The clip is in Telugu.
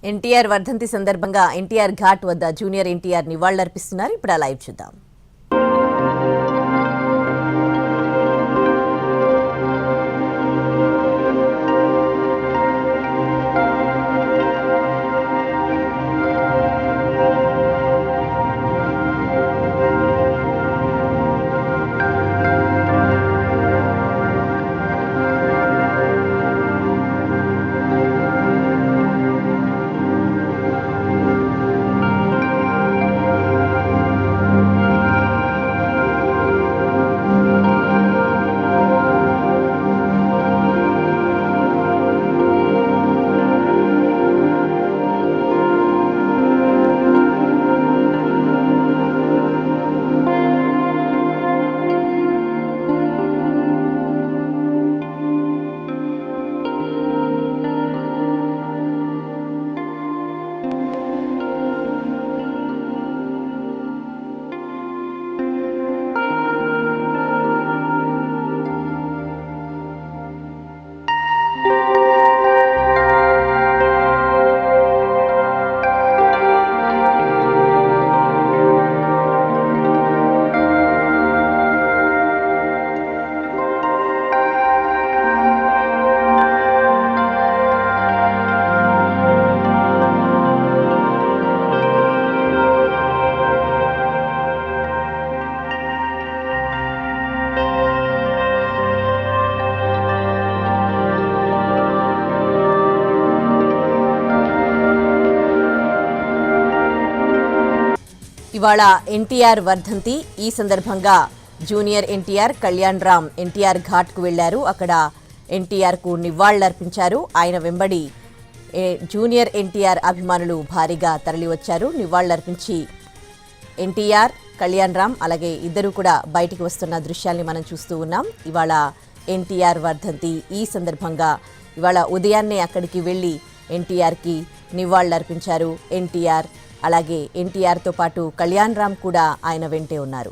ఎన్టీఆర్ వర్ధంతి సందర్భంగా ఎన్టీఆర్ ఘాట్ వద్ద జూనియర్ ఎన్టీఆర్ నివాళులర్పిస్తున్నారు. ఇప్పుడు ఆ లైవ్ చూద్దాం. ఇవాళ ఎన్టీఆర్ వర్ధంతి. ఈ సందర్భంగా జూనియర్ ఎన్టీఆర్ కళ్యాణ్ రామ్ ఎన్టీఆర్ ఘాట్కు వెళ్లారు. అక్కడ ఎన్టీఆర్కు నివాళులర్పించారు. ఆయన వెంబడి జూనియర్ ఎన్టీఆర్ అభిమానులు భారీగా తరలివచ్చారు. నివాళులర్పించి ఎన్టీఆర్ కళ్యాణ్ రామ్ అలాగే ఇద్దరు కూడా బయటికి వస్తున్న దృశ్యాల్ని మనం చూస్తూ ఉన్నాం. ఇవాళ ఎన్టీఆర్ వర్ధంతి. ఈ సందర్భంగా ఇవాళ ఉదయాన్నే అక్కడికి వెళ్లి ఎన్టీఆర్కి నివాళులర్పించారు. ఎన్టీఆర్ అలాగే ఎన్టీఆర్తో పాటు కళ్యాణ్ రామ్ కూడా ఆయన వెంటే ఉన్నారు.